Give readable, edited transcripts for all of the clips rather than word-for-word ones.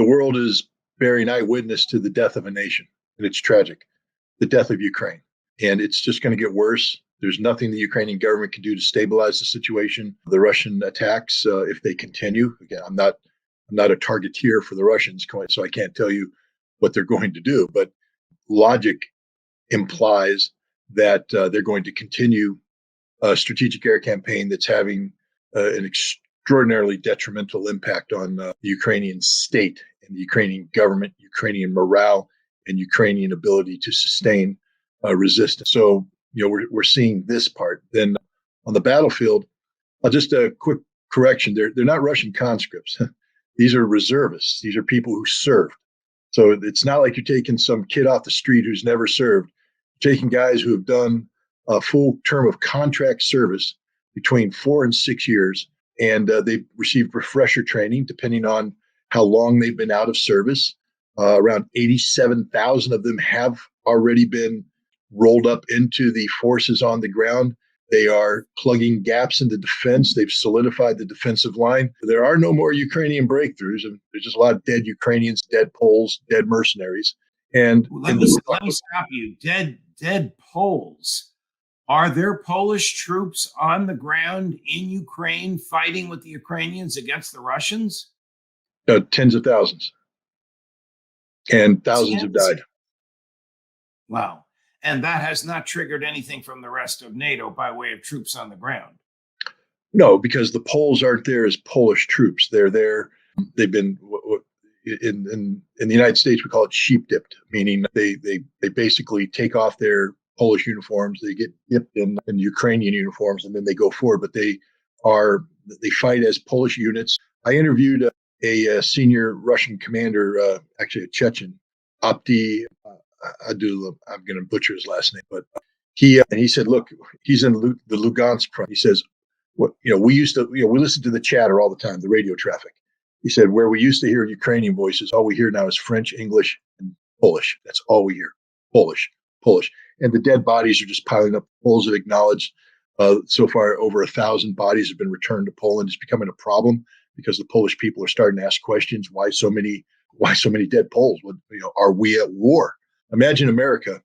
the world is bearing eyewitness to the death of a nation, and it's tragic, the death of Ukraine. And it's just going to get worse. There's nothing the Ukrainian government can do to stabilize the situation. The Russian attacks, if they continue, again, I'm not a targeteer for the Russians, so I can't tell you what they're going to do. But logic implies that they're going to continue a strategic air campaign that's having an extraordinarily detrimental impact on the Ukrainian state and the Ukrainian government, Ukrainian morale, and Ukrainian ability to sustain resistance. So, we're seeing this part. Then on the battlefield, just a quick correction: they're not Russian conscripts. These are reservists. These are people who served. So it's not like you're taking some kid off the street who's never served. You're taking guys who have done a full term of contract service between 4 and 6 years, and they've received refresher training depending on how long they've been out of service. Around 87,000 of them have already been rolled up into the forces on the ground. They are plugging gaps in the defense. They've solidified the defensive line. There are no more Ukrainian breakthroughs. And there's just a lot of dead Ukrainians, dead Poles, dead mercenaries. And let me stop you. Dead Poles. Are there Polish troops on the ground in Ukraine fighting with the Ukrainians against the Russians? Tens of thousands. And thousands have died. Wow. And that has not triggered anything from the rest of NATO by way of troops on the ground. No, because the Poles aren't there as Polish troops. They're there. They've been in the United States, we call it sheep dipped, meaning they basically take off their Polish uniforms, they get dipped in Ukrainian uniforms, and then they go forward. But they fight as Polish units. I interviewed a senior Russian commander, actually a Chechen, Abdi. I'm going to butcher his last name, but he said, look, he's in the Lugansk front. He says, we used to, we listen to the chatter all the time, the radio traffic. He said, where we used to hear Ukrainian voices, all we hear now is French, English, and Polish. That's all we hear. Polish. And the dead bodies are just piling up. Poles have acknowledged so far over 1,000 bodies have been returned to Poland. It's becoming a problem because the Polish people are starting to ask questions. Why so many dead Poles? Are we at war? Imagine America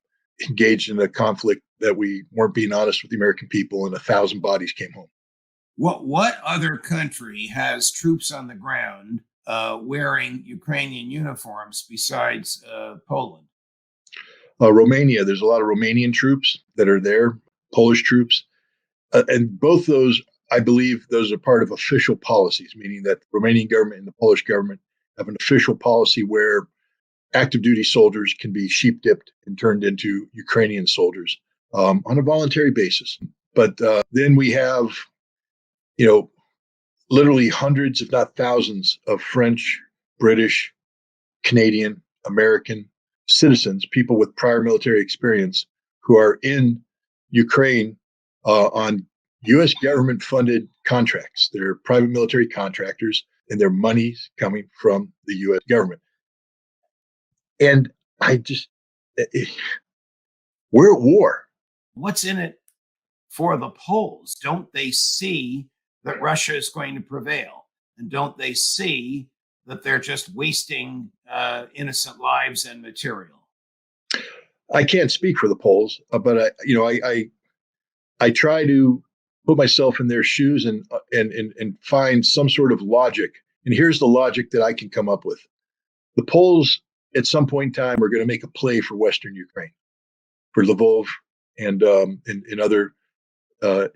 engaged in a conflict that we weren't being honest with the American people, and 1,000 bodies came home. What other country has troops on the ground wearing Ukrainian uniforms besides Poland? Romania. There's a lot of Romanian troops that are there, Polish troops. And both those, I believe, those are part of official policies, meaning that the Romanian government and the Polish government have an official policy where active duty soldiers can be sheep dipped and turned into Ukrainian soldiers on a voluntary basis. But then we have, literally hundreds, if not thousands, of French, British, Canadian, American citizens, people with prior military experience, who are in Ukraine on U.S. government-funded contracts. They're private military contractors, and their money's coming from the U.S. government. And we're at war. What's in it for the Poles? Don't they see that Russia is going to prevail? And don't they see that they're just wasting innocent lives and material? I can't speak for the Poles, but I try to put myself in their shoes and find some sort of logic. And here's the logic that I can come up with. The Poles, at some point in time, are going to make a play for Western Ukraine, for Lvov and in other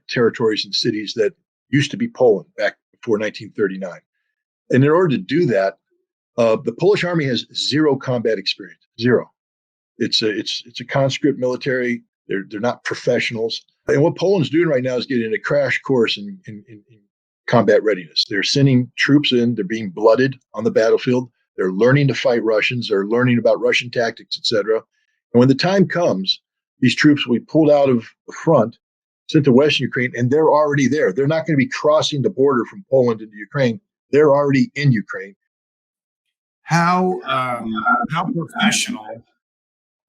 territories and cities that used to be Poland back before 1939. And in order to do that, the Polish army has zero combat experience. Zero. It's a conscript military. They're not professionals. And what Poland's doing right now is getting a crash course in combat readiness. They're sending troops in. They're being blooded on the battlefield. They're learning to fight Russians. They're learning about Russian tactics, etc. And when the time comes, these troops will be pulled out of the front, sent to Western Ukraine, and they're already there. They're not going to be crossing the border from Poland into Ukraine. They're already in Ukraine. How professional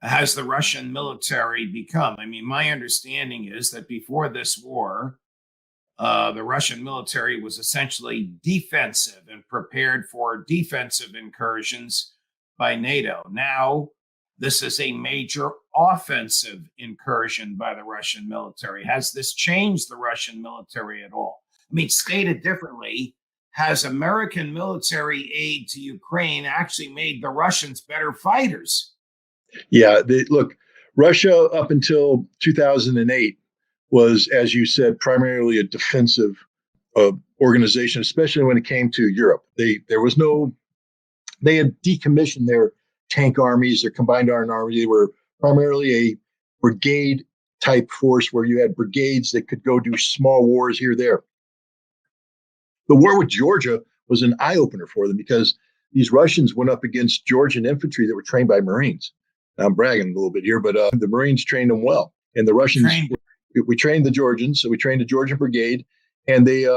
has the Russian military become? I mean, my understanding is that before this war, The Russian military was essentially defensive and prepared for defensive incursions by NATO. Now, this is a major offensive incursion by the Russian military. Has this changed the Russian military at all? I mean, stated differently, has American military aid to Ukraine actually made the Russians better fighters? Yeah, look, Russia up until 2008 was, as you said, primarily a defensive organization, especially when it came to Europe. They had decommissioned their tank armies, their combined army. They were primarily a brigade type force where you had brigades that could go do small wars here or there. The war with Georgia was an eye opener for them because these Russians went up against Georgian infantry that were trained by Marines. I'm bragging a little bit here, but the Marines trained them well, and the Russians. We trained the Georgians, so we trained the Georgian brigade, and they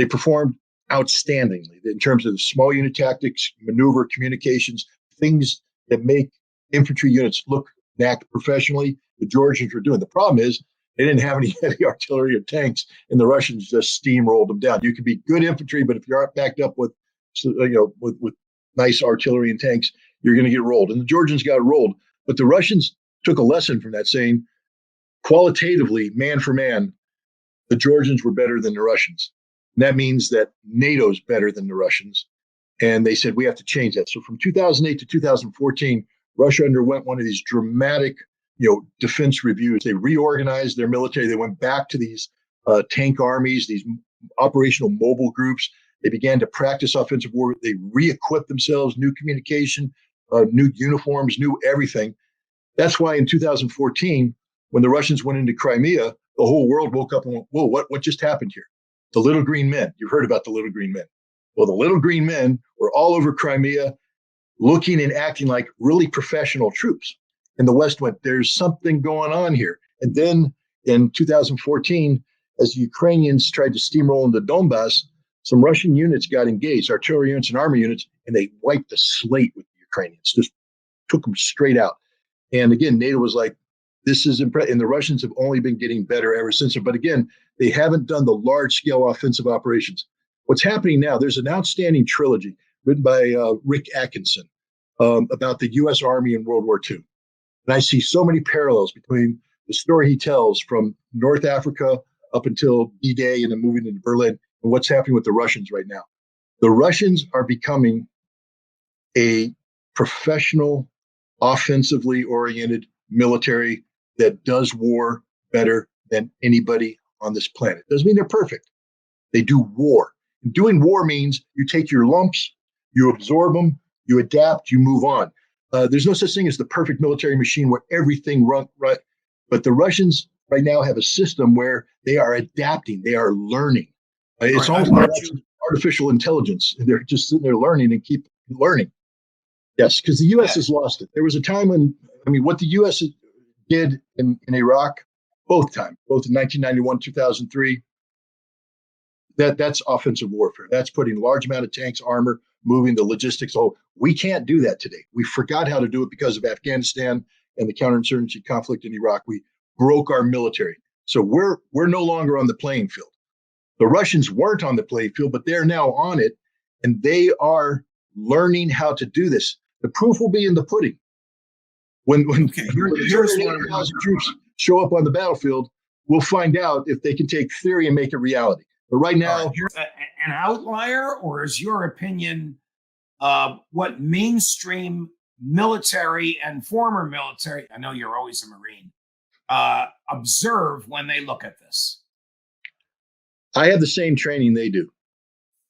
performed outstandingly in terms of small unit tactics, maneuver, communications, things that make infantry units look and act professionally. The Georgians were doing. The problem is they didn't have any heavy artillery or tanks, and the Russians just steamrolled them down. You can be good infantry, but if you aren't backed up with nice artillery and tanks, you're going to get rolled. And the Georgians got rolled, but the Russians took a lesson from that, saying qualitatively, man for man, the Georgians were better than the Russians. And that means that NATO's better than the Russians. And they said, we have to change that. So from 2008 to 2014, Russia underwent one of these dramatic, defense reviews. They reorganized their military. They went back to these tank armies, these operational mobile groups. They began to practice offensive war. They re-equipped themselves, new communication, new uniforms, new everything. That's why in 2014, when the Russians went into Crimea, the whole world woke up and went, whoa, what just happened here? The little green men. You've heard about the little green men. Well, the little green men were all over Crimea, looking and acting like really professional troops. And the West went, there's something going on here. And then in 2014, as the Ukrainians tried to steamroll into Donbass, some Russian units got engaged, artillery units and army units, and they wiped the slate with the Ukrainians, just took them straight out. And again, NATO was like, this is impressive. And the Russians have only been getting better ever since. But again, they haven't done the large-scale offensive operations. What's happening now, there's an outstanding trilogy written by Rick Atkinson about the U.S. Army in World War II. And I see so many parallels between the story he tells from North Africa up until D-Day and then moving into Berlin and what's happening with the Russians right now. The Russians are becoming a professional, offensively oriented military that does war better than anybody on this planet. Doesn't mean they're perfect. They do war. Doing war means you take your lumps, you absorb them, you adapt, you move on. There's no such thing as the perfect military machine where everything runs right. But the Russians right now have a system where they are adapting, they are learning. It's almost like artificial intelligence. They're just sitting there learning and keep learning. Yes, because the U.S. has lost it. There was a time when, what the U.S. did in Iraq, both in 1991, 2003, that's offensive warfare. That's putting large amount of tanks, armor, moving the logistics. Oh, we can't do that today. We forgot how to do it because of Afghanistan and the counterinsurgency conflict in Iraq. We broke our military. So we're no longer on the playing field. The Russians weren't on the playing field, but they're now on it, and they are learning how to do this. The proof will be in the pudding. When here's 1,000 troops show up on the battlefield, we'll find out if they can take theory and make it reality. But right now, an outlier, or is your opinion what mainstream military and former military, I know you're always a Marine, observe when they look at this? I have the same training they do.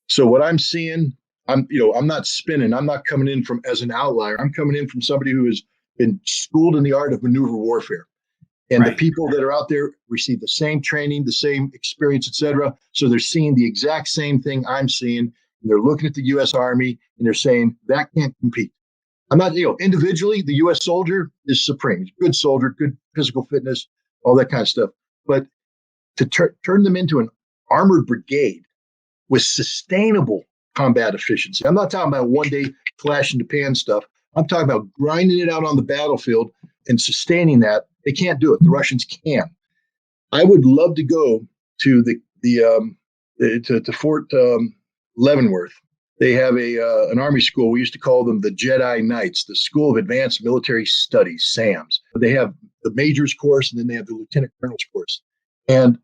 So what I'm seeing, I'm not spinning. I'm not coming in as an outlier. I'm coming in from somebody who has been schooled in the art of maneuver warfare. And the people that are out there receive the same training, the same experience, et cetera. So they're seeing the exact same thing I'm seeing. And they're looking at the U.S. Army and they're saying that can't compete. I'm not, individually, the U.S. soldier is supreme. He's a good soldier, good physical fitness, all that kind of stuff. But to turn them into an armored brigade with sustainable combat efficiency. I'm not talking about one day flash in the pan stuff. I'm talking about grinding it out on the battlefield and sustaining that. They can't do it. The Russians can. I would love to go to to Fort Leavenworth. They have an Army school. We used to call them the Jedi Knights, the School of Advanced Military Studies, SAMS. They have the major's course, and then they have the lieutenant colonel's course. And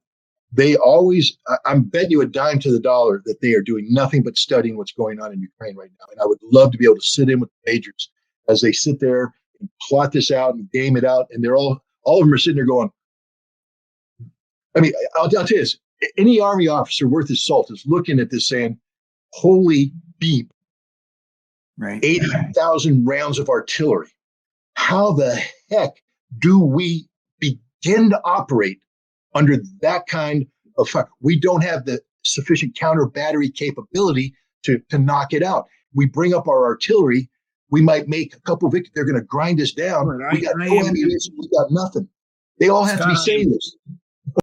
they always, I'm betting you a dime to the dollar that they are doing nothing but studying what's going on in Ukraine right now. And I would love to be able to sit in with the majors as they sit there and plot this out and game it out. And they're all of them are sitting there going, I mean, I'll tell you this, any Army officer worth his salt is looking at this saying, holy beep, right? 80,000 rounds of artillery. How the heck do we begin to operate under that kind of fire? We don't have the sufficient counter battery capability to knock it out. We bring up our artillery. We might make a couple of victories. They're going to grind us down. Right. We got no ammunition. We got nothing. They all have to be saying this.